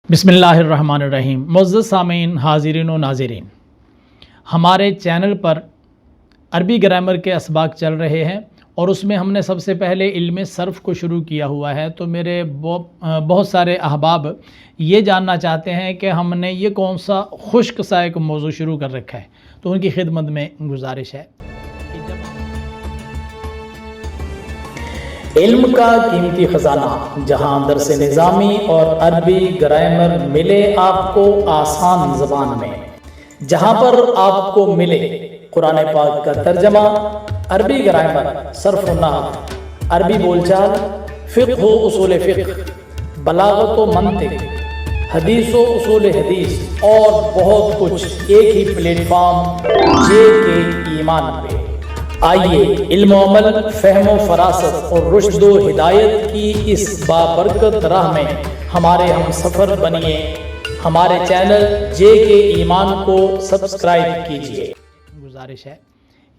بسم اللہ الرحمن الرحیم۔ معزز سامعین، حاضرین و ناظرین، ہمارے چینل پر عربی گرامر کے اسباق چل رہے ہیں اور اس میں ہم نے سب سے پہلے علم صرف کو شروع کیا ہوا ہے۔ تو میرے بہت سارے احباب یہ جاننا چاہتے ہیں کہ ہم نے یہ کون سا خشک سا ایک موضوع شروع کر رکھا ہے، تو ان کی خدمت میں گزارش ہے کہ جب علم کا قیمتی خزانہ، جہاں درس نظامی اور عربی گرامر ملے آپ کو آسان زبان میں، جہاں پر آپ کو ملے قرآن پاک کا ترجمہ، عربی گرامر، صرف و نحو، عربی بول چال، فقہ و اصول فقہ، بلاغت و منطق، حدیث و اصول حدیث اور بہت کچھ ایک ہی پلیٹ فارم جے کے ایمان پہ۔ آئیے علم و عمل، فہم و فراست اور رشد و ہدایت کی اس بابرکت راہ میں ہمارے ہم سفر بنیے۔ ہمارے چینل جے کے ایمان کو سبسکرائب کیجیے۔ گزارش ہے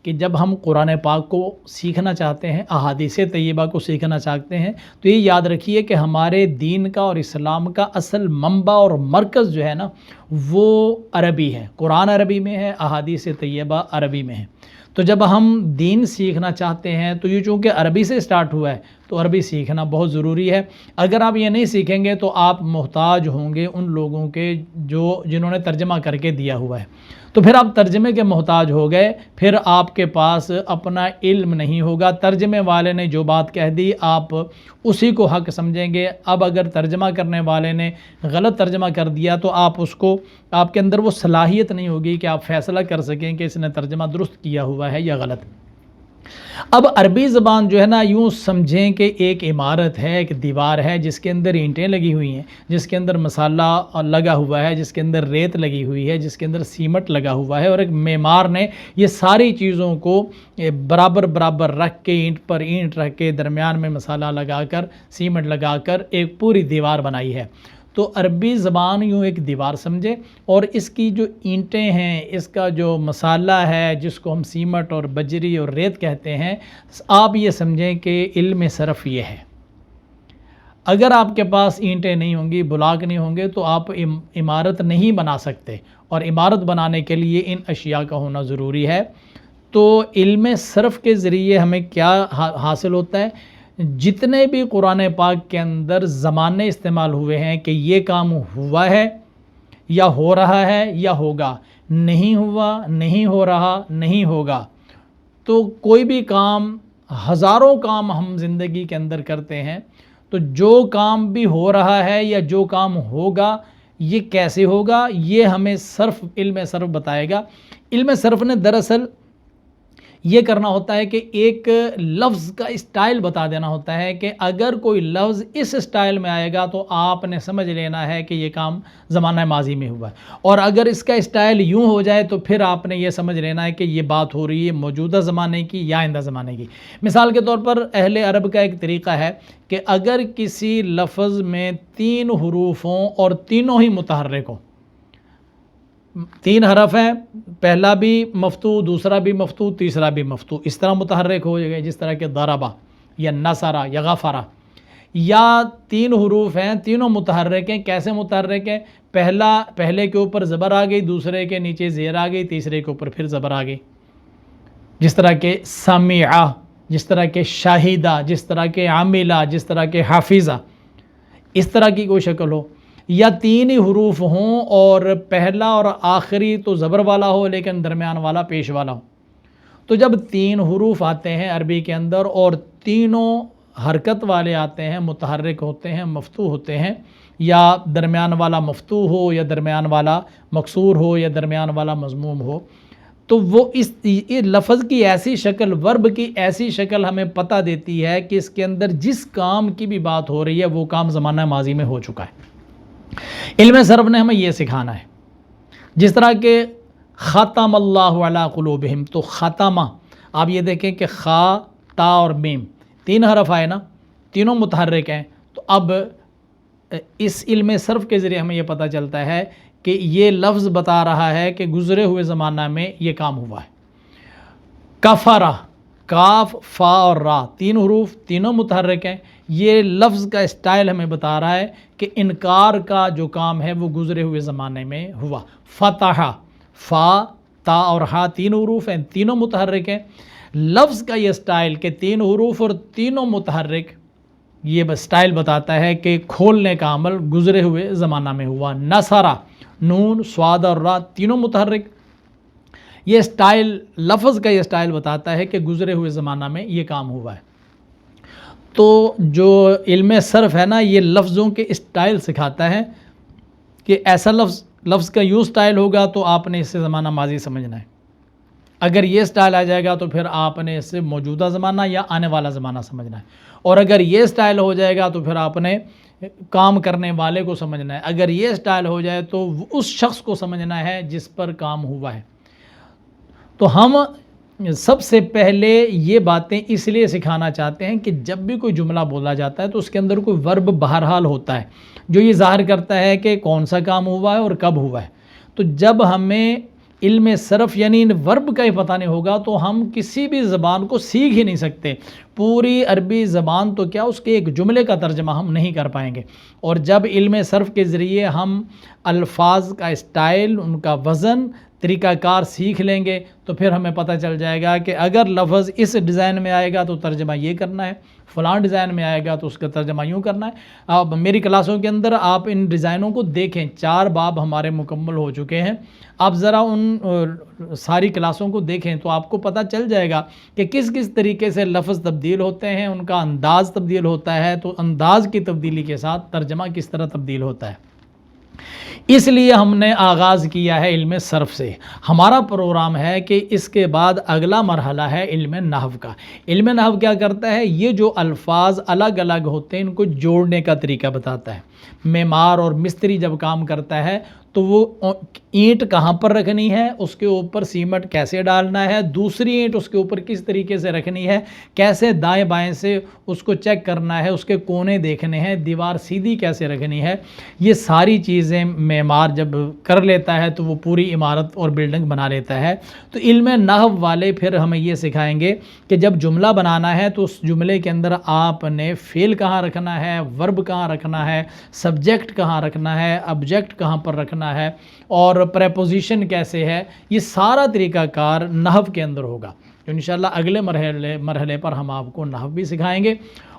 کہ جب ہم قرآن پاک کو سیکھنا چاہتے ہیں، احادیث طیبہ کو سیکھنا چاہتے ہیں، تو یہ یاد رکھیے کہ ہمارے دین کا اور اسلام کا اصل منبع اور مرکز جو ہے نا، وہ عربی ہے۔ قرآن عربی میں ہے، احادیث طیبہ عربی میں ہے۔ تو جب ہم دین سیکھنا چاہتے ہیں تو یہ چونکہ عربی سے سٹارٹ ہوا ہے، تو عربی سیکھنا بہت ضروری ہے۔ اگر آپ یہ نہیں سیکھیں گے تو آپ محتاج ہوں گے ان لوگوں کے جنہوں نے ترجمہ کر کے دیا ہوا ہے۔ تو پھر آپ ترجمے کے محتاج ہو گئے، پھر آپ کے پاس اپنا علم نہیں ہوگا۔ ترجمے والے نے جو بات کہہ دی آپ اسی کو حق سمجھیں گے۔ اب اگر ترجمہ کرنے والے نے غلط ترجمہ کر دیا تو آپ کے اندر وہ صلاحیت نہیں ہوگی کہ آپ فیصلہ کر سکیں کہ اس نے ترجمہ درست کیا ہوا ہے یا غلط۔ اب عربی زبان جو ہے نا، یوں سمجھیں کہ ایک عمارت ہے، ایک دیوار ہے جس کے اندر اینٹیں لگی ہوئی ہیں، جس کے اندر مسالہ لگا ہوا ہے، جس کے اندر ریت لگی ہوئی ہے، جس کے اندر سیمٹ لگا ہوا ہے، اور ایک معمار نے یہ ساری چیزوں کو برابر برابر رکھ کے، اینٹ پر اینٹ رکھ کے، درمیان میں مسالہ لگا کر، سیمٹ لگا کر ایک پوری دیوار بنائی ہے۔ تو عربی زبان یوں ایک دیوار سمجھے، اور اس کی جو اینٹیں ہیں، اس کا جو مسالہ ہے جس کو ہم سیمٹ اور بجری اور ریت کہتے ہیں، آپ یہ سمجھیں کہ علم صرف یہ ہے۔ اگر آپ کے پاس اینٹیں نہیں ہوں گی، بلاک نہیں ہوں گے، تو آپ عمارت نہیں بنا سکتے، اور عمارت بنانے کے لیے ان اشیاء کا ہونا ضروری ہے۔ تو علم صرف کے ذریعے ہمیں کیا حاصل ہوتا ہے؟ جتنے بھی قرآن پاک کے اندر زمانے استعمال ہوئے ہیں کہ یہ کام ہوا ہے یا ہو رہا ہے یا ہوگا، نہیں ہوا، نہیں ہو رہا، نہیں ہوگا، تو کوئی بھی کام، ہزاروں کام ہم زندگی کے اندر کرتے ہیں، تو جو کام بھی ہو رہا ہے یا جو کام ہوگا، یہ کیسے ہوگا، یہ ہمیں صرف علم صرف بتائے گا۔ علم صرف نے دراصل یہ کرنا ہوتا ہے کہ ایک لفظ کا اسٹائل بتا دینا ہوتا ہے کہ اگر کوئی لفظ اس اسٹائل میں آئے گا تو آپ نے سمجھ لینا ہے کہ یہ کام زمانہ ماضی میں ہوا ہے، اور اگر اس کا اسٹائل یوں ہو جائے تو پھر آپ نے یہ سمجھ لینا ہے کہ یہ بات ہو رہی ہے موجودہ زمانے کی یا آئندہ زمانے کی۔ مثال کے طور پر اہل عرب کا ایک طریقہ ہے کہ اگر کسی لفظ میں 3 حروف ہوں اور تینوں ہی متحرک ہوں، 3 حرف ہیں، پہلا بھی مفتوح، دوسرا بھی مفتوح، تیسرا بھی مفتوح، اس طرح متحرک ہو جائے گا، جس طرح کہ ضربہ یا نصرہ یا غفرہ۔ یا 3 حروف ہیں، تینوں متحرک ہیں، کیسے متحرک ہیں؟ پہلے کے اوپر زبر آ گئی، دوسرے کے نیچے زیر آ گئی، تیسرے کے اوپر پھر زبر آ گئی، جس طرح کہ سمعہ، جس طرح کہ شاہدہ، جس طرح کہ عاملہ، جس طرح کہ حافظہ، اس طرح کی کوئی شکل ہو۔ یا 3 ہی حروف ہوں اور پہلا اور آخری تو زبر والا ہو لیکن درمیان والا پیش والا ہو۔ تو جب 3 حروف آتے ہیں عربی کے اندر اور تینوں حرکت والے آتے ہیں، متحرک ہوتے ہیں، مفتوح ہوتے ہیں، یا درمیان والا مفتوح ہو یا درمیان والا مکسور ہو یا درمیان والا مضموم ہو، تو وہ اس لفظ کی ایسی شکل، ورب کی ایسی شکل ہمیں پتہ دیتی ہے کہ اس کے اندر جس کام کی بھی بات ہو رہی ہے وہ کام زمانہ ماضی میں ہو چکا ہے۔ علم صرف نے ہمیں یہ سکھانا ہے۔ جس طرح کہ ختم اللہ علی قلوبہم، تو ختمہ، آپ یہ دیکھیں کہ خا، تا اور میم 3 حرف آئے نا، تینوں متحرک ہیں، تو اب اس علم صرف کے ذریعے ہمیں یہ پتہ چلتا ہے کہ یہ لفظ بتا رہا ہے کہ گزرے ہوئے زمانہ میں یہ کام ہوا ہے۔ کفرہ، کاف، فا اور را 3 حروف، تینوں متحرک ہیں، یہ لفظ کا اسٹائل ہمیں بتا رہا ہے کہ انکار کا جو کام ہے وہ گزرے ہوئے زمانے میں ہوا. فتح، فا، تا اور ہا تینوں حروف ہیں، تینوں متحرک ہیں. لفظ کا یہ اسٹائل کہ 3 حروف اور تینوں متحرک، یہ بس اسٹائل بتاتا ہے کہ کھولنے کا عمل گزرے ہوئے زمانہ میں ہوا. نصرہ، نون، صاد اور را تینوں متحرک. یہ اسٹائل، لفظ کا یہ اسٹائل بتاتا ہے کہ گزرے ہوئے زمانہ میں یہ کام ہوا ہے. تو جو علم صرف ہے نا، یہ لفظوں کے اسٹائل سکھاتا ہے کہ ایسا لفظ کا یوں اسٹائل ہوگا تو آپ نے اس سے زمانہ ماضی سمجھنا ہے. اگر یہ اسٹائل آ جائے گا تو پھر آپ نے اس سے موجودہ زمانہ یا آنے والا زمانہ سمجھنا ہے. اور اگر یہ اسٹائل ہو جائے گا تو پھر آپ نے کام کرنے والے کو سمجھنا ہے. اگر یہ اسٹائل ہو جائے تو اس شخص کو سمجھنا ہے جس پر کام ہوا ہے. تو ہم سب سے پہلے یہ باتیں اس لیے سکھانا چاہتے ہیں کہ جب بھی کوئی جملہ بولا جاتا ہے تو اس کے اندر کوئی ورب بہرحال ہوتا ہے جو یہ ظاہر کرتا ہے کہ کون سا کام ہوا ہے اور کب ہوا ہے. تو جب ہمیں علم صرف یعنی ورب کا ہی پتہ نہیں ہوگا تو ہم کسی بھی زبان کو سیکھ ہی نہیں سکتے. پوری عربی زبان تو کیا، اس کے ایک جملے کا ترجمہ ہم نہیں کر پائیں گے. اور جب علم صرف کے ذریعے ہم الفاظ کا اسٹائل، ان کا وزن، طریقہ کار سیکھ لیں گے تو پھر ہمیں پتہ چل جائے گا کہ اگر لفظ اس ڈیزائن میں آئے گا تو ترجمہ یہ کرنا ہے، فلاں ڈیزائن میں آئے گا تو اس کا ترجمہ یوں کرنا ہے. اب میری کلاسوں کے اندر آپ ان ڈیزائنوں کو دیکھیں، 4 باب ہمارے مکمل ہو چکے ہیں. آپ ذرا ان ساری کلاسوں کو دیکھیں تو آپ کو پتہ چل جائے گا کہ کس کس طریقے سے لفظ تبدیل ہوتے ہیں، ان کا انداز تبدیل ہوتا ہے. تو انداز کی تبدیلی کے ساتھ ترجمہ کس طرح تبدیل ہوتا ہے. اس لیے ہم نے آغاز کیا ہے علم صرف سے. ہمارا پروگرام ہے کہ اس کے بعد اگلا مرحلہ ہے علم نحو کا. علم نحو کیا کرتا ہے؟ یہ جو الفاظ الگ الگ ہوتے ہیں ان کو جوڑنے کا طریقہ بتاتا ہے. معمار اور مستری جب کام کرتا ہے تو وہ اینٹ کہاں پر رکھنی ہے، اس کے اوپر سیمنٹ کیسے ڈالنا ہے، دوسری اینٹ اس کے اوپر کس طریقے سے رکھنی ہے، کیسے دائیں بائیں سے اس کو چیک کرنا ہے، اس کے کونے دیکھنے ہیں، دیوار سیدھی کیسے رکھنی ہے، یہ ساری چیزیں معمار جب کر لیتا ہے تو وہ پوری عمارت اور بلڈنگ بنا لیتا ہے. تو علم نحو والے پھر ہمیں یہ سکھائیں گے کہ جب جملہ بنانا ہے تو اس جملے کے اندر آپ نے فعل کہاں رکھنا ہے، ورب کہاں رکھنا ہے، سبجیکٹ کہاں رکھنا ہے، آبجیکٹ کہاں پر رکھنا ہے، اور پریپوزیشن کیسے ہے. یہ سارا طریقہ کار نحو کے اندر ہوگا. تو انشاءاللہ اگلے مرحلے پر ہم آپ کو نحو بھی سکھائیں گے.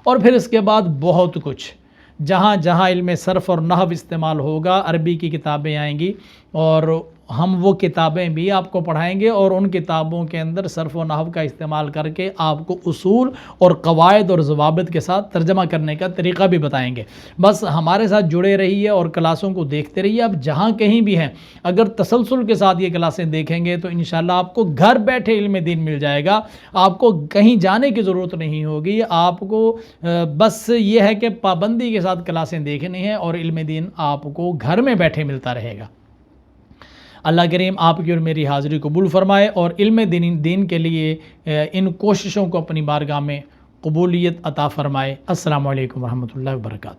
اور پھر اس کے بعد بہت کچھ، جہاں جہاں علم صرف اور نحو استعمال ہوگا عربی کی کتابیں آئیں گی اور ہم وہ کتابیں بھی آپ کو پڑھائیں گے اور ان کتابوں کے اندر صرف و نحو کا استعمال کر کے آپ کو اصول اور قواعد اور ضوابط کے ساتھ ترجمہ کرنے کا طریقہ بھی بتائیں گے. بس ہمارے ساتھ جڑے رہیے اور کلاسوں کو دیکھتے رہیے. آپ جہاں کہیں بھی ہیں اگر تسلسل کے ساتھ یہ کلاسیں دیکھیں گے تو انشاءاللہ آپ کو گھر بیٹھے علم دین مل جائے گا. آپ کو کہیں جانے کی ضرورت نہیں ہوگی. آپ کو بس یہ ہے کہ پابندی کے ساتھ کلاسیں دیکھنی ہیں اور علم دین آپ کو گھر میں بیٹھے ملتا رہے گا. اللہ کریم آپ کی اور میری حاضری قبول فرمائے اور علم دین کے لیے ان کوششوں کو اپنی بارگاہ میں قبولیت عطا فرمائے. السلام علیکم ورحمۃ اللہ وبرکاتہ.